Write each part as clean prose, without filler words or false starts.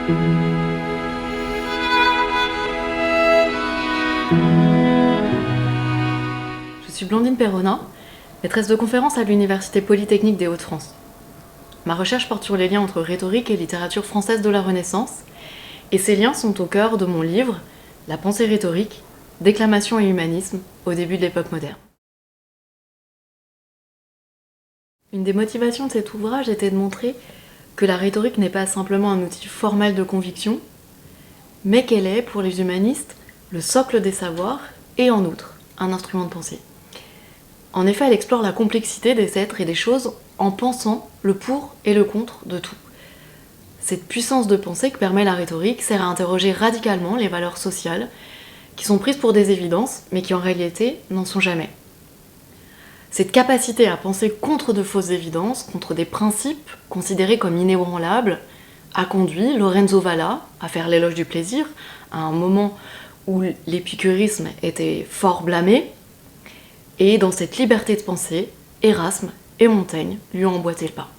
Je suis Blandine Perronin, maîtresse de conférence à l'Université Polytechnique des Hauts-de-France. Ma recherche porte sur les liens entre rhétorique et littérature française de la Renaissance, et ces liens sont au cœur de mon livre « La pensée rhétorique, déclamation et humanisme au début de l'époque moderne ». Une des motivations de cet ouvrage était de montrer que la rhétorique n'est pas simplement un outil formel de conviction, mais qu'elle est, pour les humanistes, le socle des savoirs et en outre, un instrument de pensée. En effet, elle explore la complexité des êtres et des choses en pensant le pour et le contre de tout. Cette puissance de pensée que permet la rhétorique sert à interroger radicalement les valeurs sociales qui sont prises pour des évidences, mais qui en réalité n'en sont jamais. Cette capacité à penser contre de fausses évidences, contre des principes considérés comme inébranlables, a conduit Lorenzo Valla à faire l'éloge du plaisir, à un moment où l'épicurisme était fort blâmé, et dans cette liberté de pensée, Erasme et Montaigne lui ont emboîté le pas.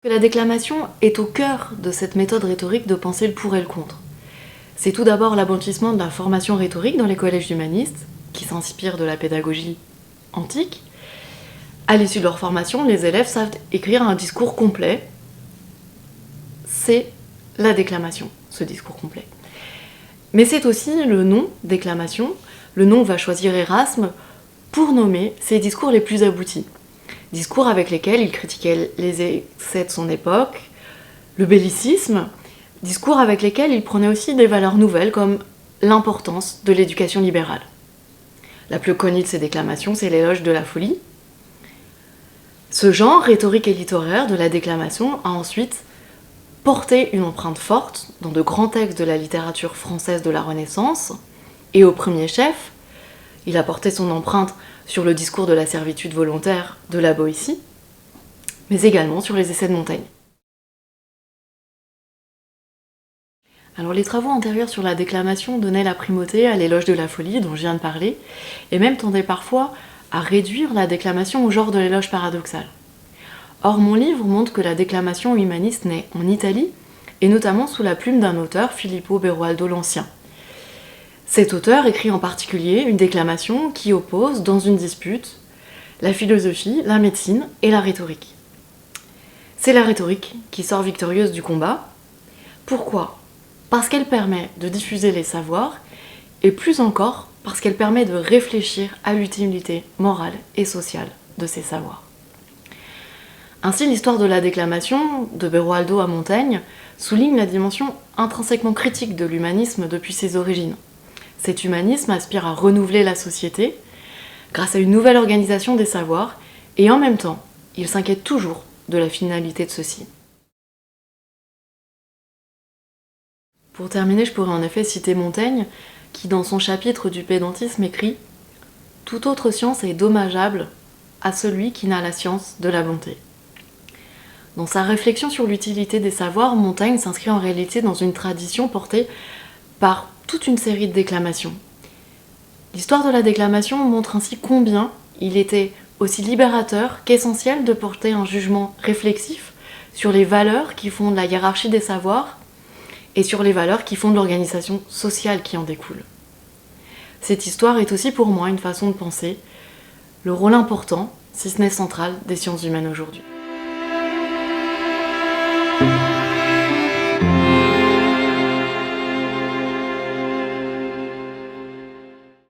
La déclamation est au cœur de cette méthode rhétorique de penser le pour et le contre. C'est tout d'abord l'aboutissement de la formation rhétorique dans les collèges humanistes, qui s'inspirent de la pédagogie antique. À l'issue de leur formation, les élèves savent écrire un discours complet. C'est la déclamation, ce discours complet. Mais c'est aussi le nom, déclamation. Le nom va choisir Erasme pour nommer ses discours les plus aboutis. Discours avec lesquels il critiquait les excès de son époque, le bellicisme, discours avec lesquels il prenait aussi des valeurs nouvelles comme l'importance de l'éducation libérale. La plus connue de ces déclamations, c'est l'éloge de la folie. Ce genre rhétorique et littéraire de la déclamation a ensuite porté une empreinte forte dans de grands textes de la littérature française de la Renaissance, et au premier chef, il a porté son empreinte sur le discours de la servitude volontaire de la Boétie, mais également sur les essais de Montaigne. Alors les travaux antérieurs sur la déclamation donnaient la primauté à l'éloge de la folie dont je viens de parler, et même tendaient parfois à réduire la déclamation au genre de l'éloge paradoxal. Or mon livre montre que la déclamation humaniste naît en Italie, et notamment sous la plume d'un auteur, Filippo Berualdo l'Ancien. Cet auteur écrit en particulier une déclamation qui oppose, dans une dispute, la philosophie, la médecine et la rhétorique. C'est la rhétorique qui sort victorieuse du combat. Pourquoi ? Parce qu'elle permet de diffuser les savoirs, et plus encore, parce qu'elle permet de réfléchir à l'utilité morale et sociale de ces savoirs. Ainsi, l'histoire de la déclamation, de Berualdo à Montaigne, souligne la dimension intrinsèquement critique de l'humanisme depuis ses origines. Cet humanisme aspire à renouveler la société grâce à une nouvelle organisation des savoirs, et en même temps, il s'inquiète toujours de la finalité de ceux-ci. Pour terminer, je pourrais en effet citer Montaigne, qui dans son chapitre du pédantisme écrit « Toute autre science est dommageable à celui qui n'a la science de la bonté ». Dans sa réflexion sur l'utilité des savoirs, Montaigne s'inscrit en réalité dans une tradition portée par toute une série de déclamations. L'histoire de la déclamation montre ainsi combien il était aussi libérateur qu'essentiel de porter un jugement réflexif sur les valeurs qui fondent la hiérarchie des savoirs et sur les valeurs qui fondent l'organisation sociale qui en découle. Cette histoire est aussi pour moi une façon de penser le rôle important, si ce n'est central, des sciences humaines aujourd'hui.